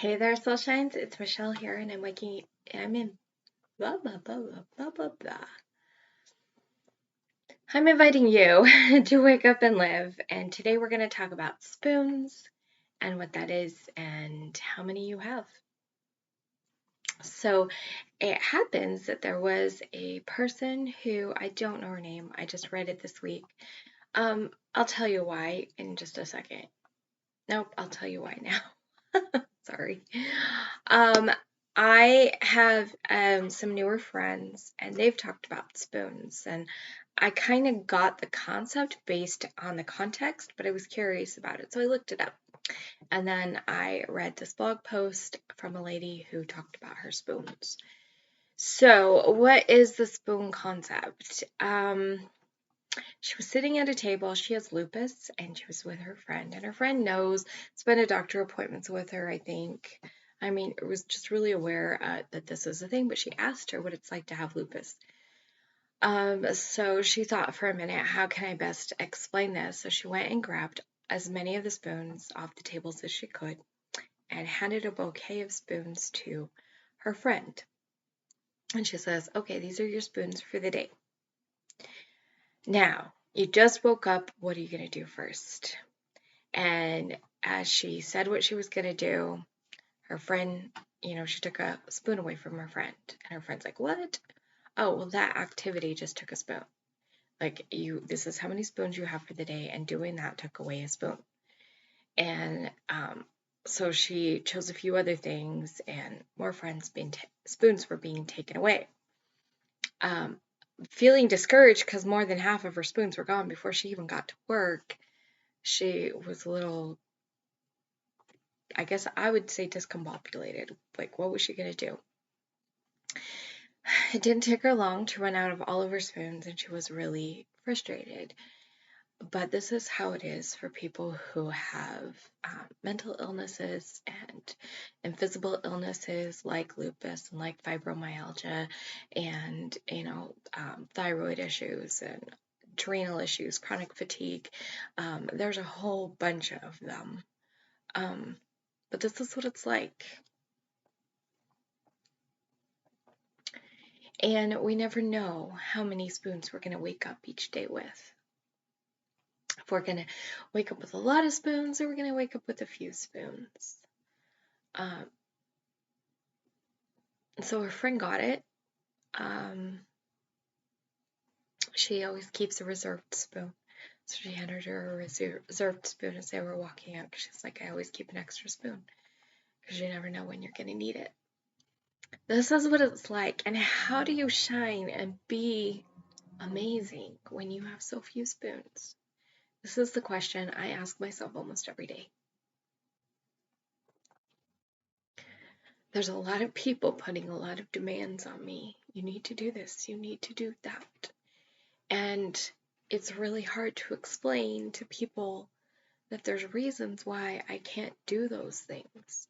Hey there, Soulshines. It's Michelle here, and I'm in blah blah blah blah blah blah blah. I'm inviting you to wake up and live, and today we're going to talk about spoons and what that is and how many you have. So it happens that there was a person who I don't know her name. I just read it this week. I'll tell you why in just a second. Nope, I'll tell you why now. Sorry. I have some newer friends, and they've talked about spoons, and I kind of got the concept based on the context, but I was curious about it, so I looked it up. And then I read this blog post from a lady who talked about her spoons. So, what is the spoon concept? She was sitting at a table. She has lupus, and she was with her friend, and her friend knows. Spent a doctor appointments with her, I think. I mean, it was just really aware that this is a thing, but she asked her what it's like to have lupus. So she thought for a minute, how can I best explain this? So she went and grabbed as many of the spoons off the tables as she could and handed a bouquet of spoons to her friend. And she says, okay, these are your spoons for the day. Now, you just woke up. What are you going to do first? And as she said what she was going to do, her friend, she took a spoon away from her friend. And her friend's like, what? Oh, well, that activity just took a spoon. Like, this is how many spoons you have for the day, and doing that took away a spoon. And so she chose a few other things, and more friends spoons were being taken away. Feeling discouraged because more than half of her spoons were gone before she even got to work, she was a little, I guess I would say, discombobulated. Like, what was she going to do? It didn't take her long to run out of all of her spoons, and she was really frustrated. But this is how it is for people who have mental illnesses and invisible illnesses like lupus and like fibromyalgia and, thyroid issues and adrenal issues, chronic fatigue. There's a whole bunch of them. But this is what it's like. And we never know how many spoons we're going to wake up each day with. If we're going to wake up with a lot of spoons or we're going to wake up with a few spoons. So her friend got it. She always keeps a reserved spoon. So she handed her a reserved spoon as they were walking out. She's like, I always keep an extra spoon because you never know when you're going to need it. This is what it's like. And how do you shine and be amazing when you have so few spoons? This is the question I ask myself almost every day. There's a lot of people putting a lot of demands on me. You need to do this. You need to do that. And it's really hard to explain to people that there's reasons why I can't do those things.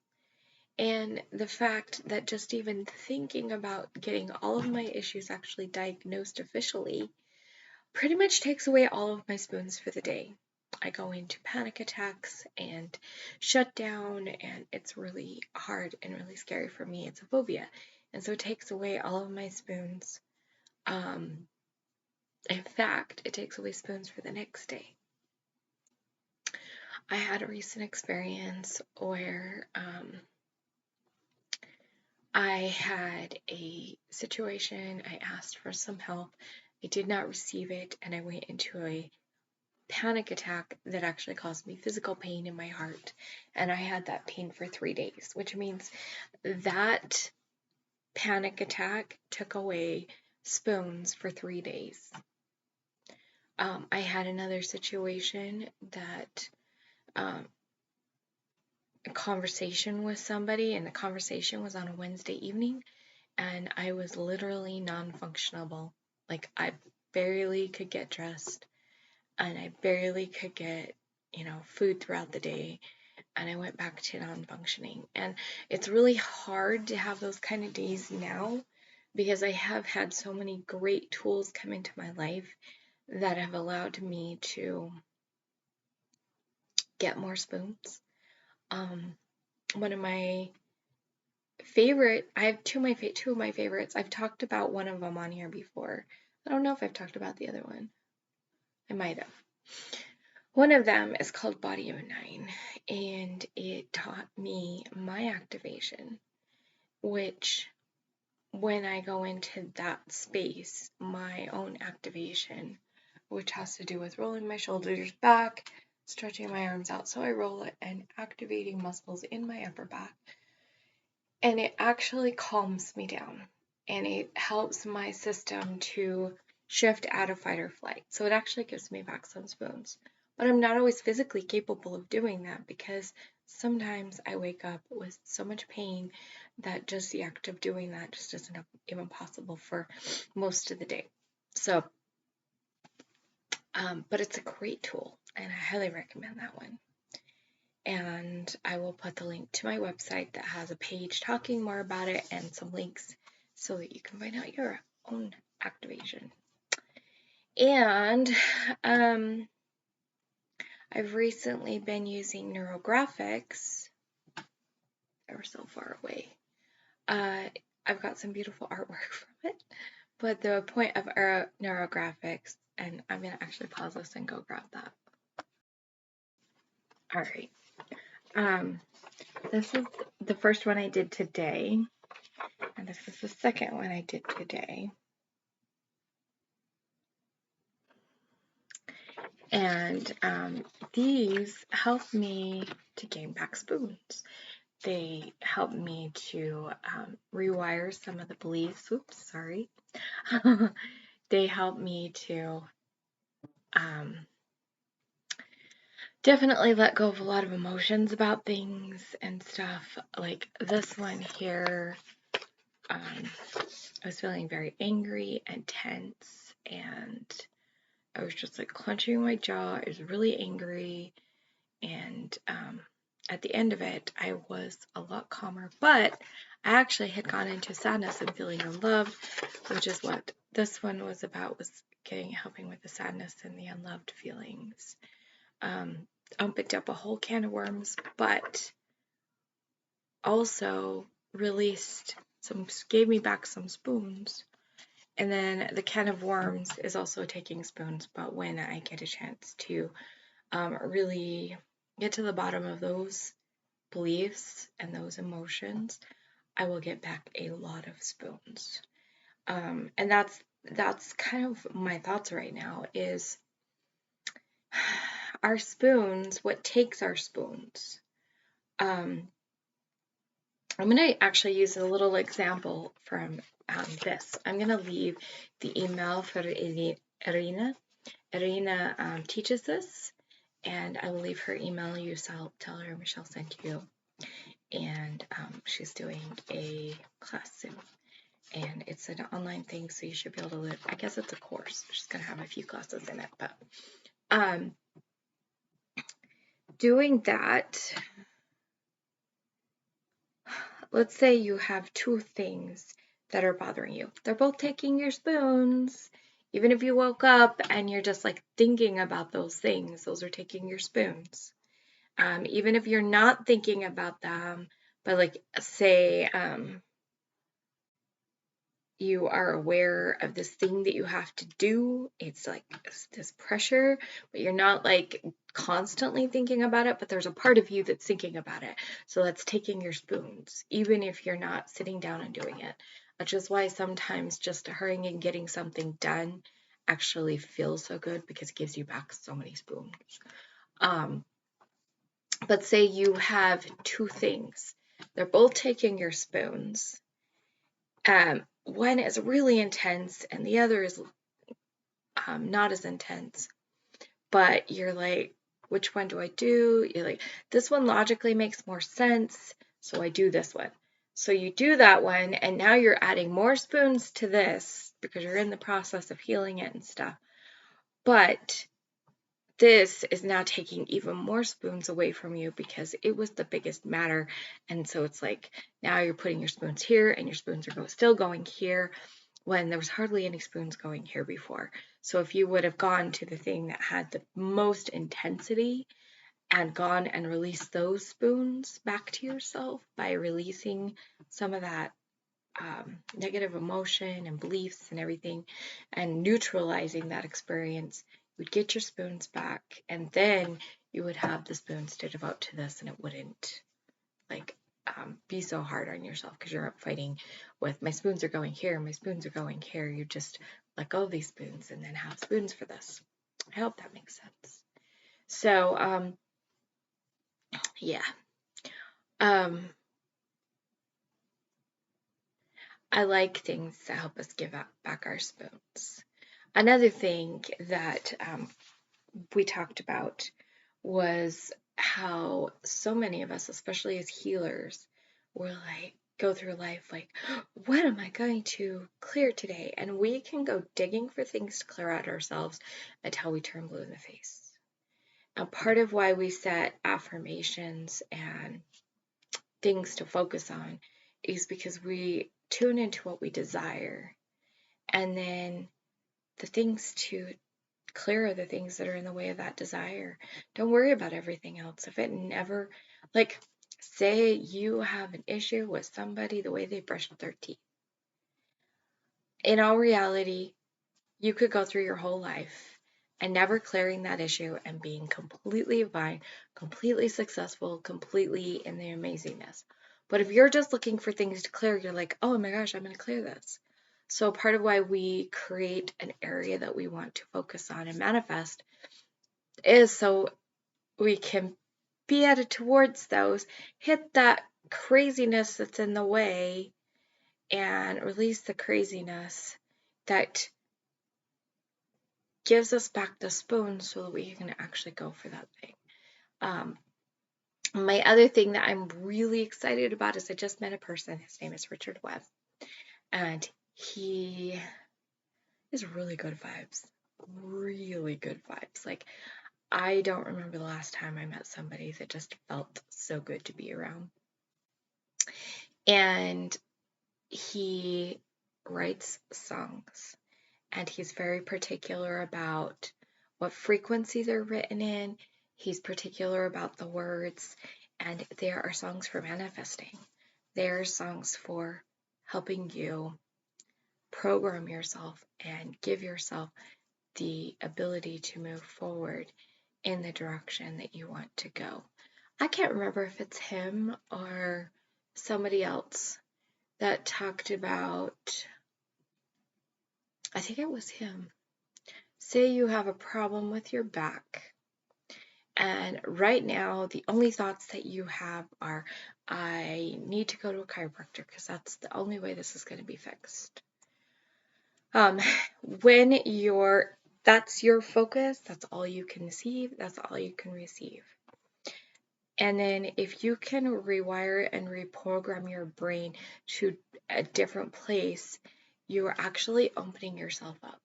And the fact that just even thinking about getting all of my issues actually diagnosed officially pretty much takes away all of my spoons for the day. I go into panic attacks and shut down, and it's really hard and really scary for me. It's a phobia. And so it takes away all of my spoons. In fact, it takes away spoons for the next day. I had a recent experience where I had a situation. I asked for some help. I did not receive it, and I went into a panic attack that actually caused me physical pain in my heart. And I had that pain for 3 days, which means that panic attack took away spoons for 3 days. I had another situation that a conversation with somebody, and the conversation was on a Wednesday evening, and I was literally non-functionable. Like, I barely could get dressed, and I barely could get, food throughout the day, and I went back to non-functioning. And it's really hard to have those kind of days now because I have had so many great tools come into my life that have allowed me to get more spoons. One of my favorite, I have two of my favorites. I've talked about one of them on here before. I don't know if I've talked about the other one. I might have. One of them is called Body of Nine, and it taught me my activation, which when I go into that space, my own activation, which has to do with rolling my shoulders back, stretching my arms out so I roll it, and activating muscles in my upper back. And it actually calms me down, and it helps my system to shift out of fight or flight. So it actually gives me back some spoons. But I'm not always physically capable of doing that because sometimes I wake up with so much pain that just the act of doing that just isn't even possible for most of the day. So, but it's a great tool, and I highly recommend that one. And I will put the link to my website that has a page talking more about it and some links so that you can find out your own activation. And I've recently been using Neurographics. They were so far away. I've got some beautiful artwork from it. But the point of Neurographics, and I'm going to actually pause this and go grab that. All right. This is the first one I did today, and this is the second one I did today. And these help me to gain back spoons. They help me to rewire some of the beliefs. Oops, sorry. They help me to definitely let go of a lot of emotions about things and stuff. Like this one here, I was feeling very angry and tense, and I was just like clenching my jaw. I was really angry, and at the end of it, I was a lot calmer, but I actually had gone into sadness and feeling unloved, which is what this one was about, was helping with the sadness and the unloved feelings. Opened up a whole can of worms, but also gave me back some spoons. And then the can of worms is also taking spoons, but when I get a chance to really get to the bottom of those beliefs and those emotions, I will get back a lot of spoons. And that's kind of my thoughts right now is our spoons, what takes our spoons. I'm going to actually use a little example from this. I'm going to leave the email for Irina. Irina teaches this, and I will leave her email. You tell her Michelle sent you. And she's doing a class soon. And it's an online thing, so you should be able to live. I guess it's a course. She's going to have a few classes in it. But doing that, let's say you have two things that are bothering you. They're both taking your spoons. Even if you woke up and you're just like thinking about those things, those are taking your spoons. Even if you're not thinking about them, but like say you are aware of this thing that you have to do, it's like this pressure, but you're not like constantly thinking about it, but there's a part of you that's thinking about it. So that's taking your spoons, even if you're not sitting down and doing it. Which is why sometimes just hurrying and getting something done actually feels so good, because it gives you back so many spoons. But say you have two things, they're both taking your spoons. One is really intense and the other is not as intense, but you're like, which one do I do? You're like, this one logically makes more sense, so I do this one. So you do that one, and now you're adding more spoons to this because you're in the process of healing it and stuff. But this is now taking even more spoons away from you because it was the biggest matter. And so it's like, now you're putting your spoons here and your spoons are still going here when there was hardly any spoons going here before. So if you would have gone to the thing that had the most intensity and gone and released those spoons back to yourself by releasing some of that negative emotion and beliefs and everything, and neutralizing that experience, you would get your spoons back, and then you would have the spoons to devote to this, and it wouldn't like be so hard on yourself because you're fighting with my spoons are going here, my spoons are going here. You just let go of these spoons and then have spoons for this. I hope that makes sense. So yeah. I like things that help us give back our spoons. Another thing that we talked about was how so many of us, especially as healers, will like go through life like, what am I going to clear today? And we can go digging for things to clear out ourselves until we turn blue in the face. And part of why we set affirmations and things to focus on is because we tune into what we desire, and then the things to clear are the things that are in the way of that desire. Don't worry about everything else. If it never, like, say you have an issue with somebody, the way they brush their teeth. In all reality, you could go through your whole life and never clearing that issue and being completely fine, completely successful, completely in the amazingness. But if you're just looking for things to clear, you're like, oh my gosh, I'm going to clear this. So part of why we create an area that we want to focus on and manifest is so we can be headed towards those, hit that craziness that's in the way, and release the craziness that gives us back the spoon so that we can actually go for that thing. My other thing that I'm really excited about is I just met a person. His name is Richard Webb, and he is really good vibes. Really good vibes. Like, I don't remember the last time I met somebody that just felt so good to be around. And he writes songs, and he's very particular about what frequency they're written in. He's particular about the words, and there are songs for manifesting. There are songs for helping you program yourself and give yourself the ability to move forward in the direction that you want to go. I can't remember if it's him or somebody else that talked about, I think it was him. Say you have a problem with your back, and right now the only thoughts that you have are, I need to go to a chiropractor because that's the only way this is going to be fixed. When that's your focus, that's all you can see, that's all you can receive. And then if you can rewire and reprogram your brain to a different place, you are actually opening yourself up.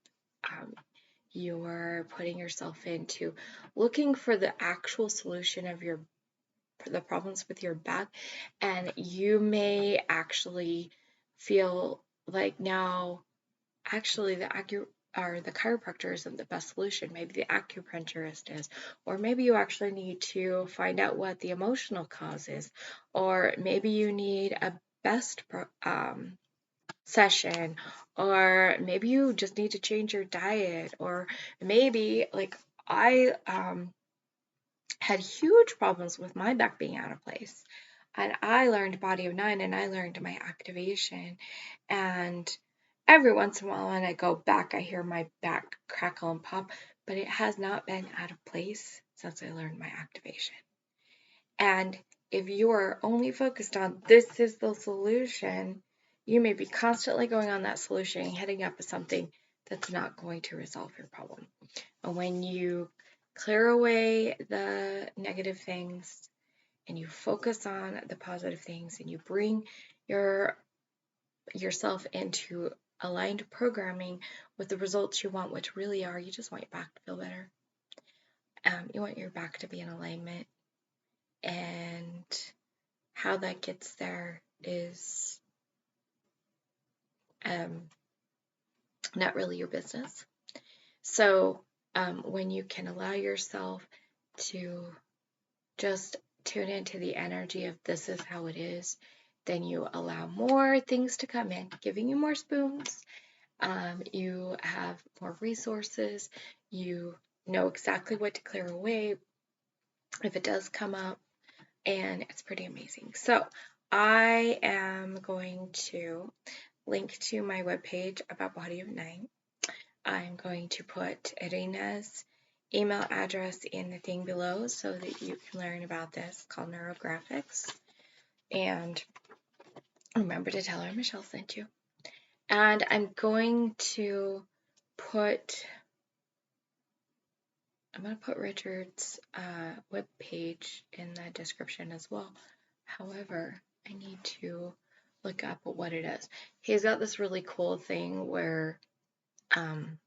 You're putting yourself into looking for the actual solution of the problems with your back, and you may actually feel like now actually the chiropractor isn't the best solution. Maybe the acupuncturist is, or maybe you actually need to find out what the emotional cause is, or maybe you need a best session, or maybe you just need to change your diet, or maybe like I had huge problems with my back being out of place, and I learned Body of 9 and I learned my activation, and every once in a while when I go back I hear my back crackle and pop, but it has not been out of place since I learned my activation. And if you are only focused on this is the solution, you may be constantly going on that solution and heading up to something that's not going to resolve your problem. And when you clear away the negative things and you focus on the positive things and you bring yourself into aligned programming with the results you want, which really are, you just want your back to feel better. You want your back to be in alignment. And how that gets there is not really your business. So when you can allow yourself to just tune into the energy of this is how it is. Then you allow more things to come in, giving you more spoons. You have more resources. You know exactly what to clear away if it does come up, and it's pretty amazing. So I am going to link to my webpage about Body of Nine. I'm going to put Irina's email address in the thing below so that you can learn about this. It's called Neurographics. And remember to tell her Michelle sent you. And I'm going to put Richard's webpage in the description as well. However, I need to look up what it is. He's got this really cool thing where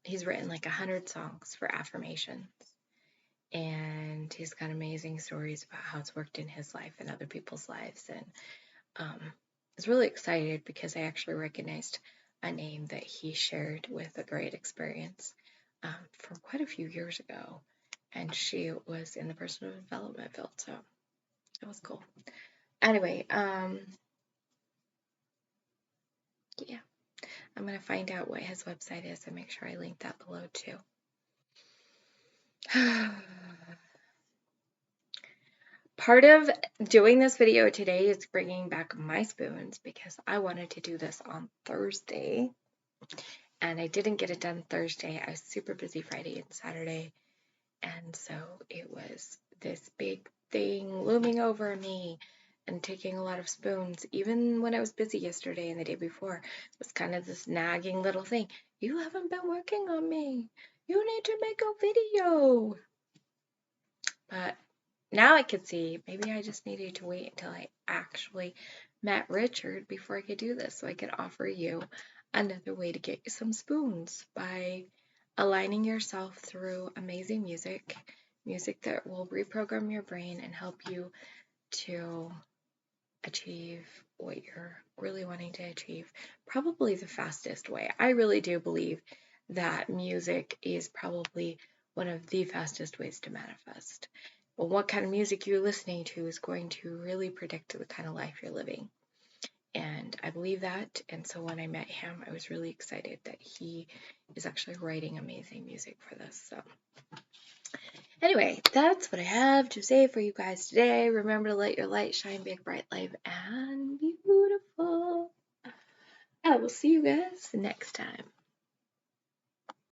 he's written like 100 songs for affirmations. And he's got amazing stories about how it's worked in his life and other people's lives. And I was really excited because I actually recognized a name that he shared with a great experience from quite a few years ago. And she was in the personal development field, so it was cool. Anyway, yeah, I'm going to find out what his website is and make sure I link that below too. Part of doing this video today is bringing back my spoons because I wanted to do this on Thursday and I didn't get it done Thursday. I was super busy Friday and Saturday, and so it was this big thing looming over me and taking a lot of spoons. Even when I was busy yesterday and the day before, it was kind of this nagging little thing. You haven't been working on me. You need to make a video. But now I could see maybe I just needed to wait until I actually met Richard before I could do this, so I could offer you another way to get you some spoons by aligning yourself through amazing music that will reprogram your brain and help you to achieve what you're really wanting to achieve, probably the fastest way. I really do believe that music is probably one of the fastest ways to manifest. Well, what kind of music you're listening to is going to really predict the kind of life you're living. And I believe that. And so when I met him, I was really excited that he is actually writing amazing music for this. So anyway, that's what I have to say for you guys today. Remember to let your light shine big, bright, live, and beautiful. I will see you guys next time.